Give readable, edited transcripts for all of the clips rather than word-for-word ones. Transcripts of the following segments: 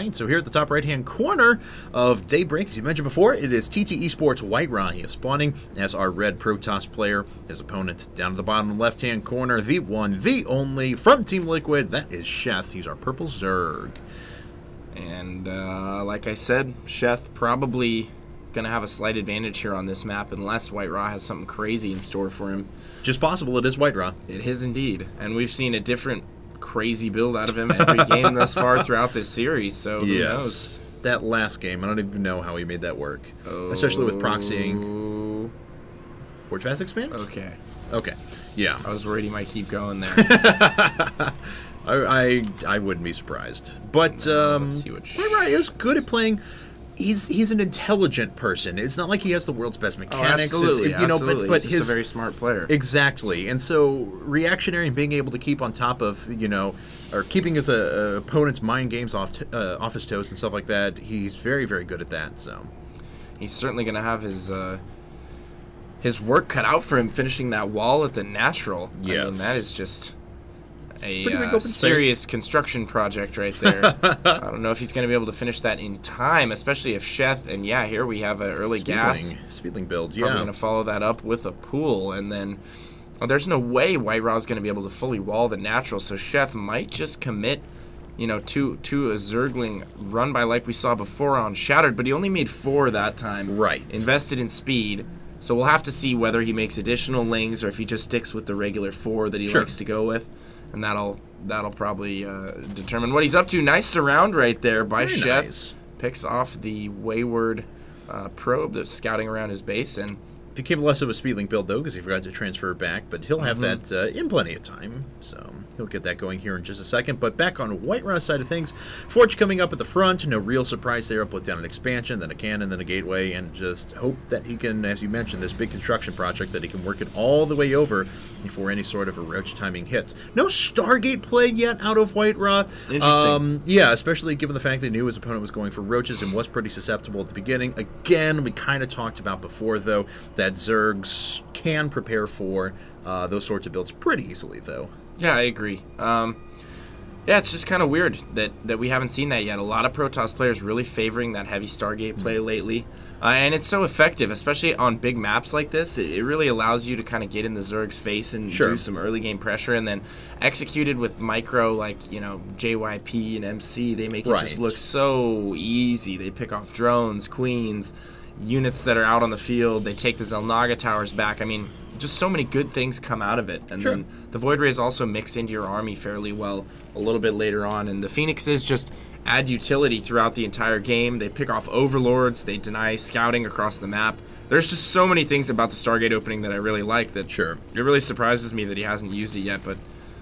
right, so here at the top right-hand corner of Daybreak, as you mentioned before, it is Tt.White-ra. He is spawning as our red Protoss player. His opponent down at the bottom left-hand corner, the one, the only, from Team Liquid, that is Sheth. He's our purple Zerg. And like I said, Sheth probably going to have a slight advantage here on this map unless White-ra has something crazy in store for him. Just possible it is White-ra. It is indeed. And we've seen a different crazy build out of him every game thus far throughout this series, so who knows? That last game, I don't even know how he made that work. Especially with proxying. Forge Fast Expand? Okay. Okay. Yeah. I was worried he might keep going there. I wouldn't be surprised. But let's see what White-ra is good at playing. He's an intelligent person. It's not like he has the world's best mechanics. Absolutely, absolutely. But he's just a very smart player. Exactly. And so reactionary and being able to keep on top of, or keeping his opponent's mind games off his toes and stuff like that, he's very, very good at that. So he's certainly going to have his work cut out for him finishing that wall at the natural. Yes. I mean, that is just a serious construction project right there. I don't know if he's going to be able to finish that in time, especially if Sheth, and yeah, here we have an early gas. Speedling build, yeah. Probably going to follow that up with a pool, and then there's no way White-ra is going to be able to fully wall the natural, so Sheth might just commit, to a Zergling run by like we saw before on Shattered, but he only made 4 that time. Right. Invested in speed. So we'll have to see whether he makes additional lings or if he just sticks with the regular 4 that he likes to go with. And that'll probably determine what he's up to. Nice surround right there by Sheth. Nice. Picks off the wayward probe that's scouting around his base. And became less of a speedling build, though, because he forgot to transfer back. But he'll have that in plenty of time. So he'll get that going here in just a second. But back on White-ra's side of things, Forge coming up at the front. No real surprise there. Put down an expansion, then a cannon, then a gateway. And just hope that he can, as you mentioned, this big construction project, that he can work it all the way over before any sort of a roach timing hits. No Stargate play yet out of White-ra. Interesting. Yeah, especially given the fact that he knew his opponent was going for roaches and was pretty susceptible at the beginning. Again, we kind of talked about before, though, that Zergs can prepare for those sorts of builds pretty easily, though. Yeah, I agree. Yeah, it's just kind of weird that we haven't seen that yet. A lot of Protoss players really favoring that heavy Stargate play lately. And it's so effective, especially on big maps like this. It really allows you to kind of get in the Zerg's face and do some early game pressure, and then executed with micro like, JYP and MC, they make it just look so easy. They pick off drones, queens, units that are out on the field. They take the Xel'Naga towers back. I mean, just so many good things come out of it. And then the Void Rays also mix into your army fairly well a little bit later on. And the Phoenixes just add utility throughout the entire game. They pick off overlords. They deny scouting across the map. There's just so many things about the Stargate opening that I really like that it really surprises me that he hasn't used it yet. But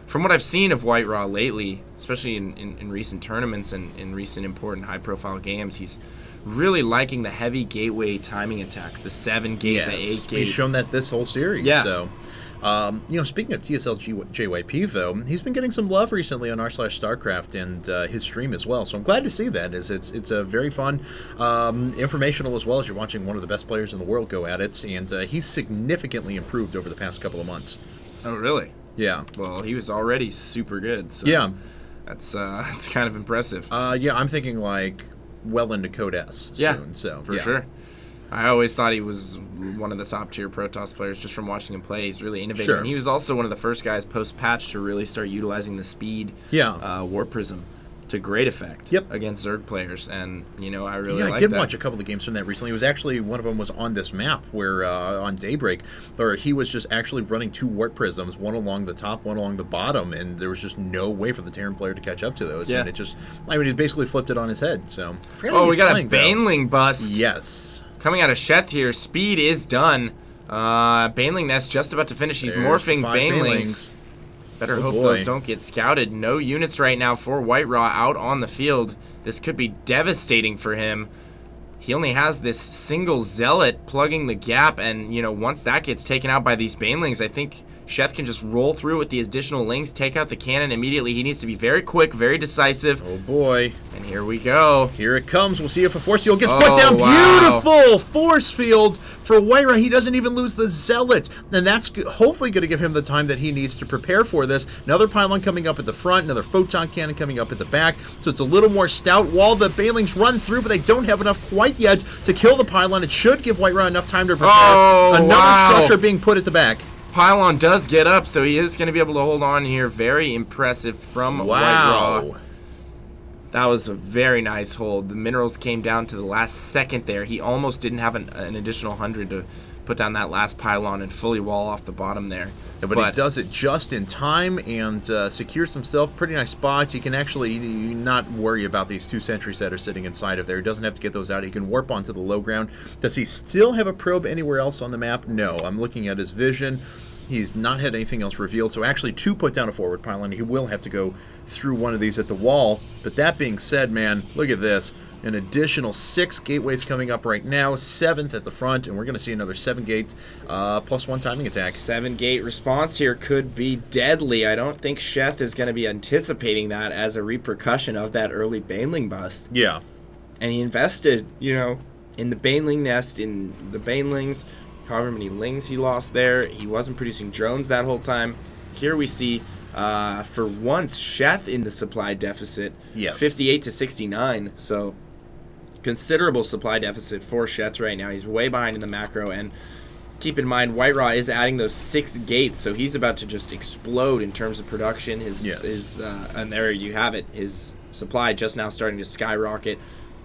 from what I've seen of White-ra lately, especially in recent tournaments and in recent important high-profile games, he's really liking the heavy gateway timing attacks, the 7-gate, the 8-gate. He's shown that this whole series. Yeah. So, speaking of TSL JYP, though, he's been getting some love recently on r/StarCraft and his stream as well. So I'm glad to see that. It's a very fun, informational as well as you're watching one of the best players in the world go at it. And he's significantly improved over the past couple of months. Oh, really? Yeah. Well, he was already super good. So yeah. That's kind of impressive. Yeah, I'm thinking like well into Code S soon. So for sure. I always thought he was one of the top tier Protoss players just from watching him play. He's really innovative. And he was also one of the first guys post patch to really start utilizing the speed Warp Prism to great effect against Zerg players. And I really like that. I did watch a couple of games from that recently. It was actually, one of them was on this map where on Daybreak, where he was just actually running 2 Warp Prisms, one along the top, one along the bottom, and there was just no way for the Terran player to catch up to those. And it just, he basically flipped it on his head. So we got a Baneling bust. Yes. Coming out of Sheth here, speed is done. Baneling Nest just about to finish. He's morphing Banelings. Better hope those don't get scouted. No units right now for White-ra out on the field. This could be devastating for him. He only has this single Zealot plugging the gap, and once that gets taken out by these Banelings, I think Sheth can just roll through with the additional links, take out the cannon immediately. He needs to be very quick, very decisive. Oh boy. And here we go. Here it comes. We'll see if a force field gets put down. Wow. Beautiful force field for White-ra. He doesn't even lose the Zealot. And that's hopefully going to give him the time that he needs to prepare for this. Another pylon coming up at the front, another photon cannon coming up at the back. So it's a little more stout wall. The Banelings run through, but they don't have enough quite yet to kill the pylon. It should give White-ra enough time to prepare. Another structure being put at the back. Pylon does get up, so he is going to be able to hold on here. Very impressive from White-ra. That was a very nice hold. The minerals came down to the last second there. He almost didn't have an additional 100 to put down that last pylon and fully wall off the bottom there. Yeah, but he does it just in time and secures himself pretty nice spots. He can actually not worry about these 2 sentries that are sitting inside of there. He doesn't have to get those out. He can warp onto the low ground. Does he still have a probe anywhere else on the map? No. I'm looking at his vision. He's not had anything else revealed, so actually to put down a forward pylon, he will have to go through one of these at the wall. But that being said, man, look at this. An additional 6 gateways coming up right now, 7th at the front, and we're going to see another 7 gate plus 1 timing attack. 7 gate response here could be deadly. I don't think Sheth is going to be anticipating that as a repercussion of that early Baneling bust. Yeah. And he invested, you know, in the Baneling nest, in the Banelings, however many lings he lost there. He wasn't producing drones that whole time. Here we see, for once, Sheth in the supply deficit. Yes. 58 to 69, so considerable supply deficit for Sheth right now. He's way behind in the macro, and keep in mind, White-ra is adding those 6 gates, so he's about to just explode in terms of production. And there you have it. His supply just now starting to skyrocket.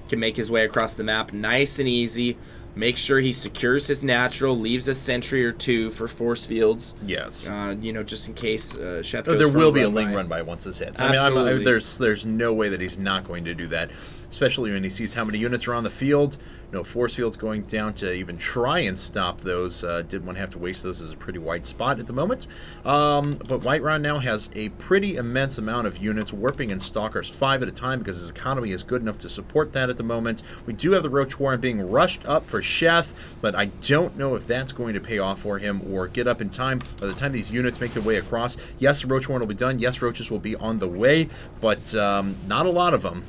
Can make his way across the map nice and easy. Make sure he secures his natural, leaves a sentry or 2 for force fields. Yes. You know, just in case Sheth goes there will be a run ling run by once this hits. Absolutely. I mean, there's no way that he's not going to do that, especially when he sees how many units are on the field. No force fields going down to even try and stop those. Didn't want to have to waste those as a pretty wide spot at the moment. But White-ra now has a pretty immense amount of units warping in Stalkers 5 at a time because his economy is good enough to support that at the moment. We do have the Roach Warren being rushed up for Sheth, but I don't know if that's going to pay off for him or get up in time. By the time these units make their way across, yes, the Roach Warren will be done. Yes, Roaches will be on the way, but not a lot of them.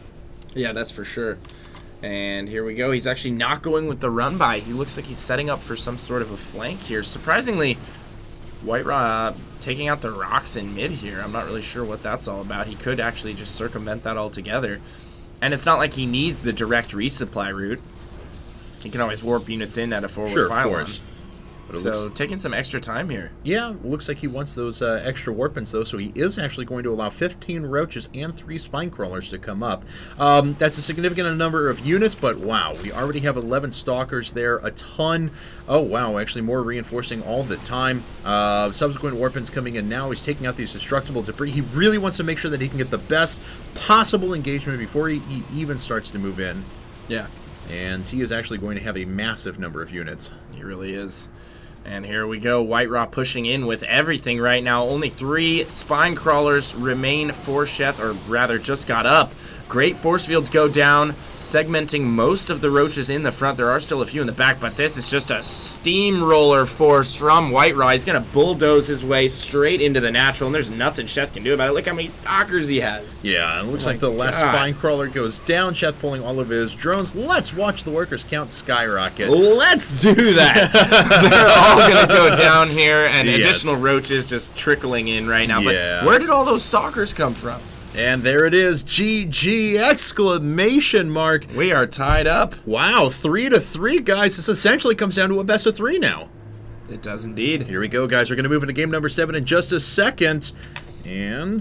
Yeah, that's for sure. And here we go. He's actually not going with the run by. He looks like he's setting up for some sort of a flank here. Surprisingly, White-ra taking out the rocks in mid here. I'm not really sure what that's all about. He could actually just circumvent that altogether. And it's not like he needs the direct resupply route. He can always warp units in at a forward pylon. Of course. So taking some extra time here. Yeah, it looks like he wants those extra warpins, though, so he is actually going to allow 15 roaches and 3 spine crawlers to come up. That's a significant number of units, but wow, we already have 11 stalkers there, a ton. Oh, wow, actually more reinforcing all the time. Subsequent warpins coming in now. He's taking out these destructible debris. He really wants to make sure that he can get the best possible engagement before he even starts to move in. Yeah. And he is actually going to have a massive number of units. He really is. And here we go, White-ra pushing in with everything right now. Only 3 spine crawlers remain for Sheth, or rather just got up. Great force fields go down, segmenting most of the roaches in the front. There are still a few in the back, but this is just a steamroller force from White-ra. He's going to bulldoze his way straight into the natural, and there's nothing Sheth can do about it. Look how many stalkers he has. Yeah, it looks like the last spine crawler goes down. Sheth pulling all of his drones. Let's watch the workers count skyrocket. Let's do that. They're all going to go down here, and additional roaches just trickling in right now. Yeah. But where did all those stalkers come from? And there it is, GG, exclamation mark. We are tied up. Wow, 3-3, guys. This essentially comes down to a best of 3 now. It does indeed. Here we go, guys. We're going to move into game number 7 in just a second. And